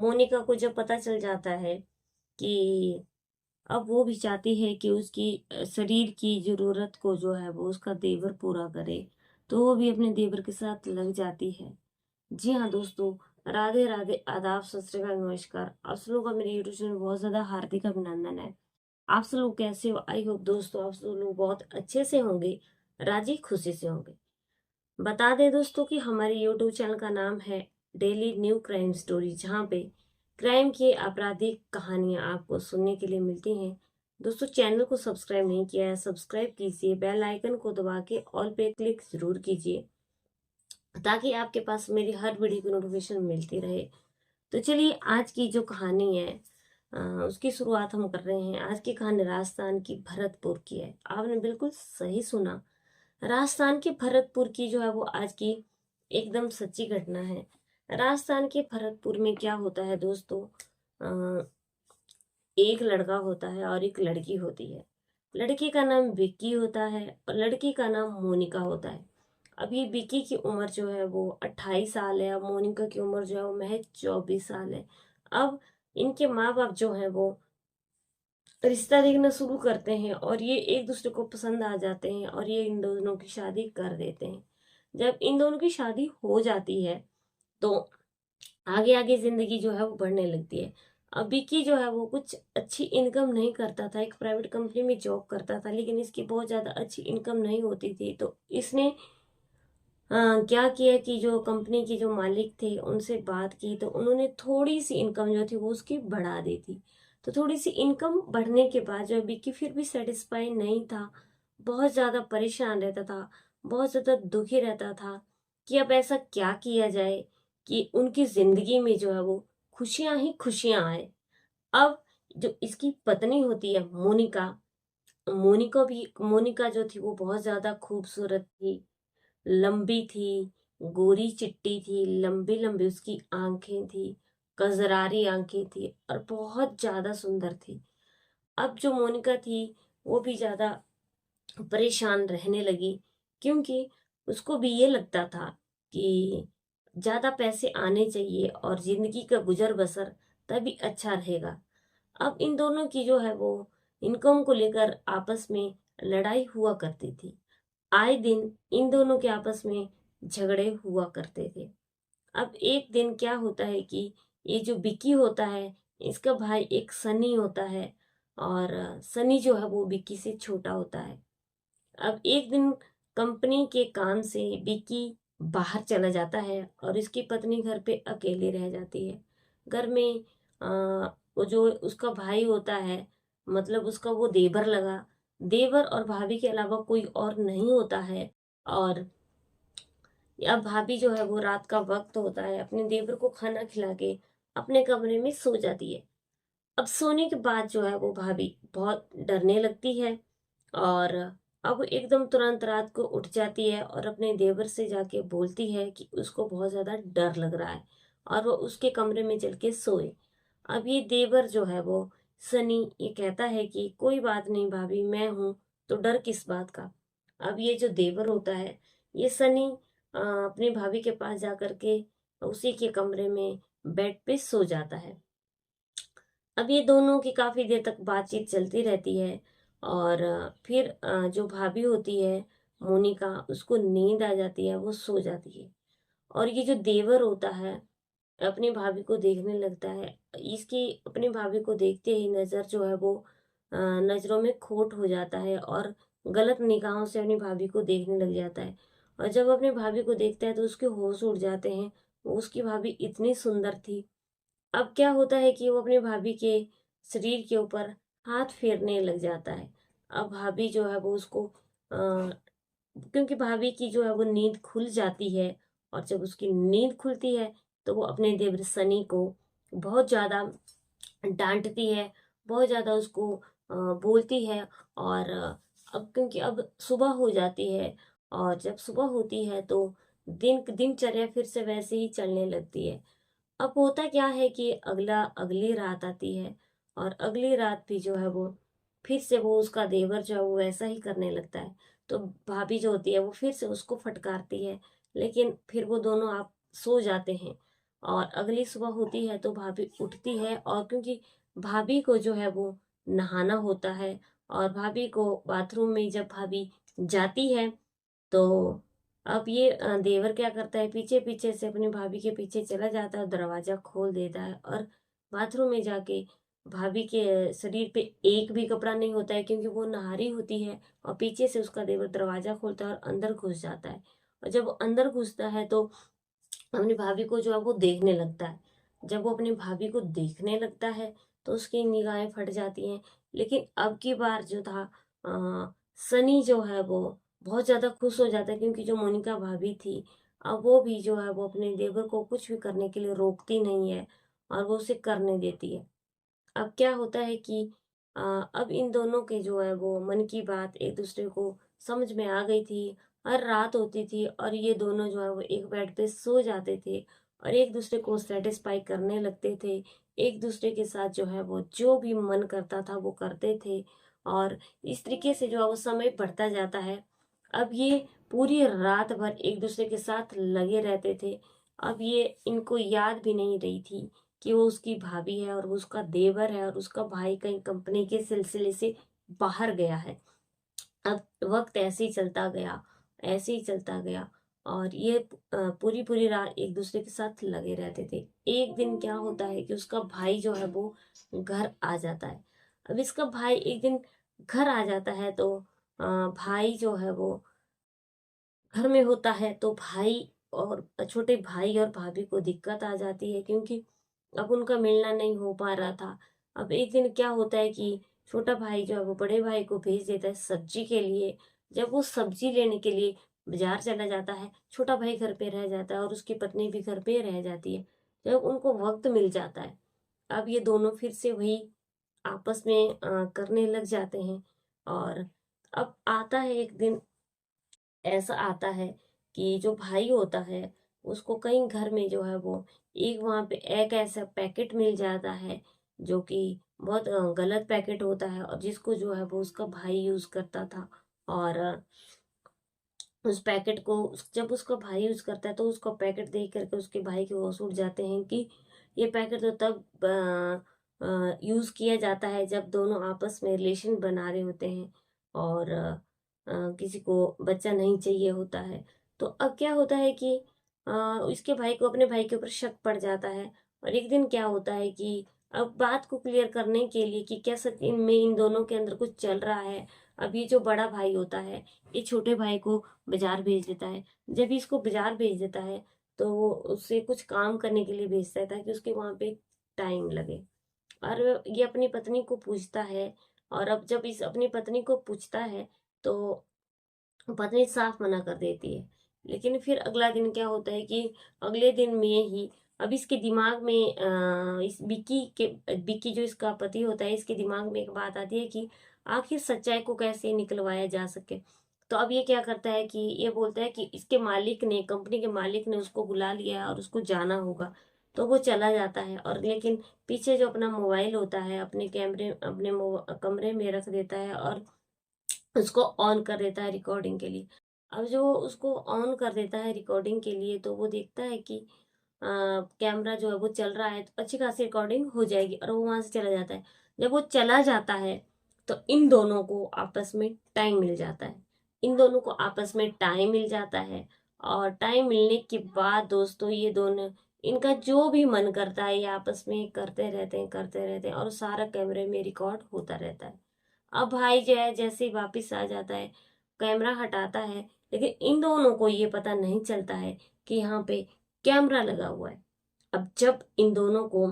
मोनिका को जब पता चल जाता है कि अब वो भी चाहती है कि उसकी शरीर की जरूरत को जो है वो उसका देवर पूरा करे, तो वो भी अपने देवर के साथ लग जाती है। जी हाँ दोस्तों, राधे राधे, आदाब, सत श्री अकाल, नमस्कार। आप सब लोगों का मेरे यूट्यूब चैनल में बहुत ज्यादा हार्दिक अभिनंदन है। आप सब लोग कैसे हो? आई होप दोस्तों आप सब लोग बहुत अच्छे से होंगे, राजी खुशी से होंगे। बता दें दोस्तों कि हमारे यूट्यूब चैनल का नाम है डेली न्यू क्राइम स्टोरी, जहाँ पे क्राइम की आपराधिक कहानियां आपको सुनने के लिए मिलती हैं। दोस्तों चैनल को सब्सक्राइब नहीं किया है, सब्सक्राइब कीजिए, बेल आइकन को दबा के ऑल पे क्लिक जरूर कीजिए, ताकि आपके पास मेरी हर वीडियो की नोटिफिकेशन मिलती रहे। तो चलिए आज की जो कहानी है उसकी शुरुआत हम कर रहे हैं। आज की कहानी राजस्थान की भरतपुर की है। आपने बिल्कुल सही सुना, राजस्थान के भरतपुर की जो है वो आज की एकदम सच्ची घटना है। राजस्थान के भरतपुर में क्या होता है दोस्तों, अ, एक लड़का होता है और एक लड़की होती है। लड़के का नाम विक्की होता है और लड़की का नाम मोनिका होता है। अभी विक्की की उम्र जो है वो 28 साल है और मोनिका की उम्र जो है वो महज 24 साल है। अब इनके माँ बाप जो है वो रिश्ता देखना शुरू करते हैं और ये एक दूसरे को पसंद आ जाते हैं और ये इन दोनों की शादी कर देते हैं। जब इन दोनों की शादी हो जाती है तो आगे आगे जिंदगी जो है वो बढ़ने लगती है। अब विकी जो है वो कुछ अच्छी इनकम नहीं करता था, एक प्राइवेट कंपनी में जॉब करता था, लेकिन इसकी बहुत ज्यादा अच्छी इनकम नहीं होती थी। तो इसने क्या किया कि जो कंपनी के जो मालिक थे उनसे बात की, तो उन्होंने थोड़ी सी इनकम जो थी वो उसकी बढ़ा दी थी। तो थोड़ी सी इनकम बढ़ने के बाद जो विक्की फिर भी सेटिस्फाई नहीं था, बहुत ज्यादा परेशान रहता था, बहुत ज्यादा दुखी रहता था कि अब ऐसा क्या किया जाए कि उनकी जिंदगी में जो है वो खुशियां ही खुशियां आए। अब जो इसकी पत्नी होती है मोनिका, मोनिका जो थी वो बहुत ज्यादा खूबसूरत थी, लंबी थी, गोरी चिट्टी थी, लंबी लंबी उसकी आंखें थी, कजरारी आंखें थी और बहुत ज्यादा सुंदर थी। अब जो मोनिका थी वो भी ज्यादा परेशान रहने लगी, क्योंकि उसको भी ये लगता था कि ज्यादा पैसे आने चाहिए और जिंदगी का गुजर बसर तभी अच्छा रहेगा। अब इन दोनों की जो है वो इनकम को लेकर आपस में लड़ाई हुआ करती थी। आए दिन इन दोनों के आपस में झगड़े हुआ करते थे। अब एक दिन क्या होता है कि ये जो विक्की होता है, इसका भाई एक सनी होता है और सनी जो है वो विक्की से छोटा होता है। अब एक दिन कंपनी के काम से विक्की बाहर चला जाता है और इसकी पत्नी घर पे अकेली रह जाती है। घर में वो जो उसका भाई होता है, मतलब उसका वो देवर लगा, देवर और भाभी के अलावा कोई और नहीं होता है। और अब भाभी जो है वो रात का वक्त होता है, अपने देवर को खाना खिला के अपने कमरे में सो जाती है। अब सोने के बाद जो है वो भाभी बहुत डरने लगती है और अब एकदम तुरंत रात को उठ जाती है और अपने देवर से जाके बोलती है कि उसको बहुत ज्यादा डर लग रहा है और वो उसके कमरे में चल के सोए। अब ये देवर जो है वो सनी ये कहता है कि कोई बात नहीं भाभी, मैं हूं, तो डर किस बात का। अब ये जो देवर होता है, ये सनी अपनी भाभी के पास जा करके उसी के कमरे में बेड पे सो जाता है। अब ये दोनों की काफी देर तक बातचीत चलती रहती है और फिर जो भाभी होती है मोनिका, उसको नींद आ जाती है, वो सो जाती है। और ये जो देवर होता है अपनी भाभी को देखने लगता है। इसकी अपनी भाभी को देखते ही नजर जो है वो नजरों में खोट हो जाता है और गलत निगाहों से अपनी भाभी को देखने लग जाता है। और जब अपनी भाभी को देखता है तो उसके होश उड़ जाते हैं, उसकी भाभी इतनी सुंदर थी। अब क्या होता है कि वो अपनी भाभी के शरीर के ऊपर हाथ फेरने लग जाता है। अब भाभी जो है वो उसको क्योंकि भाभी की जो है वो नींद खुल जाती है और जब उसकी नींद खुलती है तो वो अपने देवर सनी को बहुत ज्यादा डांटती है, बहुत ज्यादा उसको बोलती है। और अब क्योंकि अब सुबह हो जाती है और जब सुबह होती है तो दिनचर्या फिर से वैसे ही चलने लगती है। अब होता क्या है कि अगली रात आती है और अगली रात भी जो है वो फिर से वो उसका देवर जो है वो वैसा ही करने लगता है। तो भाभी जो होती है वो फिर से उसको फटकारती है, लेकिन फिर वो दोनों आप सो जाते हैं। और अगली सुबह होती है तो भाभी उठती है, और क्योंकि भाभी को जो है वो नहाना होता है, और भाभी को बाथरूम में जब भाभी जाती है तो अब ये देवर क्या करता है, पीछे पीछे से अपनी भाभी के पीछे चला जाता है और दरवाजा खोल देता है, और बाथरूम में जाके भाभी के शरीर पे एक भी कपड़ा नहीं होता है क्योंकि वो नहा रही होती है, और पीछे से उसका देवर दरवाजा खोलता है और अंदर घुस जाता है। और जब वो अंदर घुसता है तो अपनी भाभी को जो है वो देखने लगता है। जब वो अपनी भाभी को देखने लगता है तो उसकी निगाहें फट जाती हैं। लेकिन अब की बार जो था, सनी जो है वो बहुत ज्यादा खुश हो जाता है, क्योंकि जो मोनिका भाभी थी, अब वो भी जो है वो अपने देवर को कुछ भी करने के लिए रोकती नहीं है, और वो उसे करने देती है। अब क्या होता है कि अब इन दोनों के जो है वो मन की बात एक दूसरे को समझ में आ गई थी। हर रात होती थी और ये दोनों जो है वो एक बेड पे सो जाते थे, और एक दूसरे को सेटिस्फाई करने लगते थे। एक दूसरे के साथ जो है वो जो भी मन करता था वो करते थे, और इस तरीके से जो है वो समय बढ़ता जाता है। अब ये पूरी रात भर एक दूसरे के साथ लगे रहते थे। अब ये इनको याद भी नहीं रही थी कि वो उसकी भाभी है और वो उसका देवर है, और उसका भाई कहीं कंपनी के सिलसिले से बाहर गया है। अब वक्त ऐसे ही चलता गया, ऐसे ही चलता गया, और ये पूरी पूरी रात एक दूसरे के साथ लगे रहते थे। एक दिन क्या होता है कि उसका भाई जो है वो घर आ जाता है। अब इसका भाई एक दिन घर आ जाता है तो भाई जो है वो घर में होता है, तो भाई और छोटे भाई और भाभी को दिक्कत आ जाती है, क्योंकि अब उनका मिलना नहीं हो पा रहा था। अब एक दिन क्या होता है कि छोटा भाई जो है वो बड़े भाई को भेज देता है सब्जी के लिए। जब वो सब्जी लेने के लिए बाजार चला जाता है, छोटा भाई घर पे रह जाता है और उसकी पत्नी भी घर पे रह जाती है। जब उनको वक्त मिल जाता है, अब ये दोनों फिर से वही आपस में करने लग जाते हैं। और अब आता है एक दिन, ऐसा आता है कि जो भाई होता है उसको कहीं घर में जो है वो एक वहां पे एक ऐसा पैकेट मिल जाता है जो कि बहुत गलत पैकेट होता है, और जिसको जो है वो उसका भाई यूज करता था। और उस पैकेट को जब उसका भाई यूज करता है तो उसका पैकेट देख करके उसके भाई के होश उड़ जाते हैं कि ये पैकेट तो तब यूज किया जाता है जब दोनों आपस में रिलेशन बना रहे होते हैं, और किसी को बच्चा नहीं चाहिए होता है। तो अब क्या होता है कि इसके भाई को अपने भाई के ऊपर शक पड़ जाता है। और एक दिन क्या होता है कि अब बात को क्लियर करने के लिए कि क्या सच इनमें इन दोनों के अंदर कुछ चल रहा है, अब ये जो बड़ा भाई होता है ये छोटे भाई को बाजार भेज देता है। जब इसको बाजार भेज देता है तो वो उससे कुछ काम करने के लिए भेजता है ताकि उसके वहां पे टाइम लगे। और ये अपनी पत्नी को पूछता है, और अब जब इस अपनी पत्नी को पूछता है तो पत्नी साफ मना कर देती है। लेकिन फिर अगला दिन क्या होता है कि अगले दिन में ही अब इसके दिमाग में इस बिक्की जो इसका पति होता है, इसके दिमाग में एक बात आती है कि आखिर सच्चाई को कैसे निकलवाया जा सके। तो अब ये क्या करता है कि ये बोलता है कि इसके मालिक ने, कंपनी के मालिक ने उसको बुला लिया है और उसको जाना होगा। तो वो चला जाता है, और लेकिन पीछे जो अपना मोबाइल होता है अपने कैमरे अपने कमरे में रख देता है, और उसको ऑन कर देता है रिकॉर्डिंग के लिए। अब जो उसको ऑन कर देता है रिकॉर्डिंग के लिए तो वो देखता है कि कैमरा जो है वो चल रहा है, तो अच्छी खासी रिकॉर्डिंग हो जाएगी, और वो वहां से चला जाता है। जब वो चला जाता है तो इन दोनों को आपस में टाइम मिल जाता है। इन दोनों को आपस में टाइम मिल जाता है, और टाइम मिलने के बाद दोस्तों ये दोनों, इनका जो भी मन करता है ये आपस में करते रहते हैं, और सारा कैमरे में रिकॉर्ड होता रहता है। अब भाई जो है जैसे ही वापिस आ जाता है, कैमरा हटाता है, लेकिन इन दोनों को ये पता नहीं चलता है कि यहाँ पे कैमरा लगा हुआ है। अब जब इन दोनों को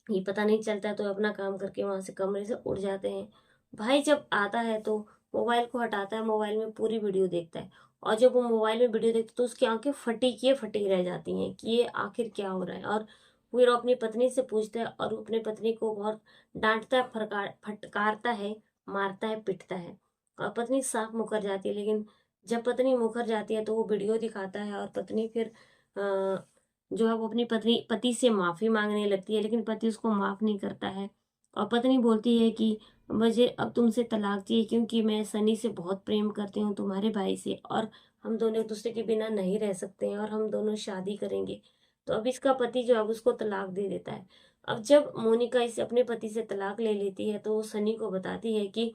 ये पता नहीं चलता है तो अपना काम करके वहां से कमरे से उड़ जाते हैं। भाई जब आता है तो मोबाइल को हटाता है, मोबाइल में पूरी वीडियो देखता है, और जब वो मोबाइल में वीडियो देखता है तो उसकी आंखें फटी की फटी रह जाती हैं कि ये आखिर क्या हो रहा है। और फिर वो अपनी पत्नी से पूछता है, और वो अपनी पत्नी को बहुत डांटता है, फटकारता है, मारता है, पिटता है, और पत्नी साफ मुकर जाती है। लेकिन जब पत्नी मुकर जाती है तो वो वीडियो दिखाता है, और पत्नी फिर जो है वो अपनी पत्नी पति से माफी मांगने लगती है, लेकिन पति उसको माफ नहीं करता है। और पत्नी बोलती है कि मुझे अब तुमसे तलाक चाहिए, क्योंकि मैं सनी से बहुत प्रेम करती हूँ, तुम्हारे भाई से, और हम दोनों एक दूसरे के बिना नहीं रह सकते हैं, और हम दोनों शादी करेंगे। तो अब इसका पति जो है उसको तलाक दे देता है। अब जब मोनिका इसे अपने पति से तलाक ले लेती है तो वो सनी को बताती है कि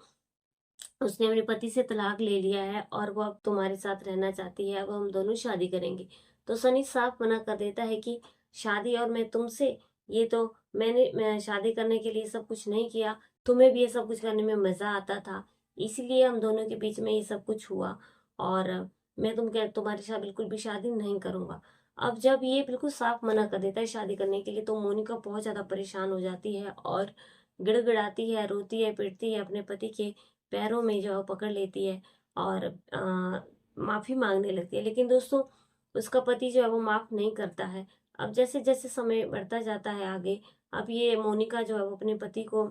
उसने अपने पति से तलाक ले लिया है और वो अब तुम्हारे साथ रहना चाहती है, अब हम दोनों शादी करेंगे। तो सनी साफ मना कर देता है कि शादी और मैं तुमसे, ये तो मैं शादी करने के लिए सब कुछ नहीं किया, तुम्हें भी ये सब कुछ करने में मजा आता था, इसलिए हम दोनों के बीच में ये सब कुछ हुआ, और मैं तुम्हारे साथ बिल्कुल भी शादी नहीं करूंगा। अब जब ये बिल्कुल साफ मना कर देता है शादी करने के लिए तो मोनिका बहुत ज्यादा परेशान हो जाती है और गिड़गिड़ाती है, रोती है, पीटती है, अपने पति के पैरों में जो है पकड़ लेती है और माफी मांगने लगती है। लेकिन दोस्तों उसका पति जो है वो माफ नहीं करता है। अब जैसे जैसे समय बढ़ता जाता है आगे, अब ये मोनिका जो है वो अपने पति को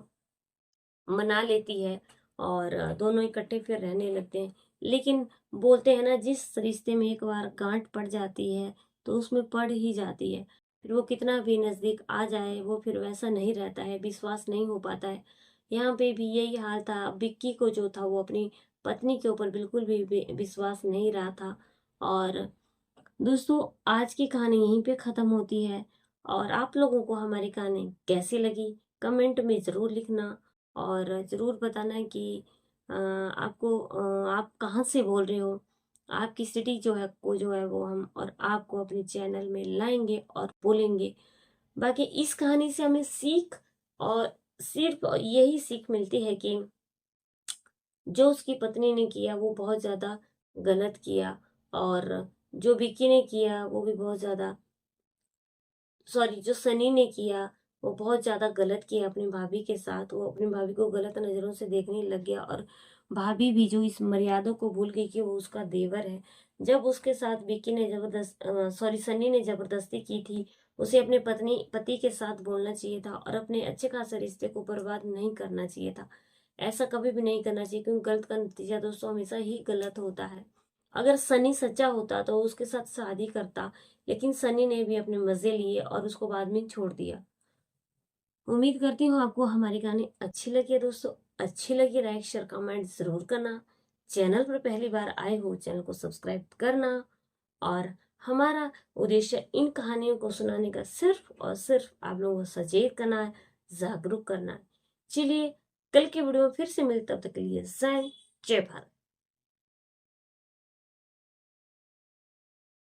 मना लेती है और दोनों इकट्ठे फिर रहने लगते हैं। लेकिन बोलते हैं ना, जिस रिश्ते में एक बार गांठ पड़ जाती है तो उसमें पड़ ही जाती है, फिर वो कितना भी नजदीक आ जाए वो फिर वैसा नहीं रहता है, विश्वास नहीं हो पाता है। यहाँ पे भी यही हाल था। विक्की को जो था वो अपनी पत्नी के ऊपर बिल्कुल भी विश्वास नहीं रहा था। और दोस्तों आज की कहानी यहीं पे खत्म होती है। और आप लोगों को हमारी कहानी कैसी लगी कमेंट में जरूर लिखना, और जरूर बताना कि आप कहाँ से बोल रहे हो, आपकी सिटी जो है को जो है वो हम और आपको अपने चैनल में लाएंगे और बोलेंगे। बाकी इस कहानी से हमें सीख, और सिर्फ यही सीख मिलती है कि जो उसकी पत्नी ने किया वो बहुत ज्यादा गलत किया, और जो विकी ने किया वो भी बहुत ज्यादा, सॉरी, जो सनी ने किया वो बहुत ज्यादा गलत किया अपनी भाभी के साथ। वो अपनी भाभी को गलत नजरों से देखने लग गया, और भाभी भी जो इस मर्यादा को भूल गई कि वो उसका देवर है। जब उसके साथ विकी ने सॉरी, सनी ने जबरदस्ती की थी, उसे अपने पति के साथ बोलना चाहिए था और अपने अच्छे खासे रिश्ते को बर्बाद नहीं करना चाहिए था। ऐसा कभी भी नहीं करना चाहिए, क्योंकि गलत का नतीजा दोस्तों हमेशा ही गलत होता है। अगर सनी सच्चा होता तो उसके साथ शादी करता, लेकिन सनी ने भी अपने मजे लिए और उसको बाद में छोड़ दिया। उम्मीद करती हूँ आपको हमारी कहानी अच्छी लगी है दोस्तों। अच्छी लगी लाइक शेयर कमेंट जरूर करना। चैनल पर पहली बार आए हो चैनल को सब्सक्राइब करना। और हमारा उद्देश्य इन कहानियों को सुनाने का सिर्फ और सिर्फ आप लोगों को सचेत करना है, जागरूक करना है। चलिए कल के वीडियो में फिर से मिलते, तब तक के लिए जय भारत।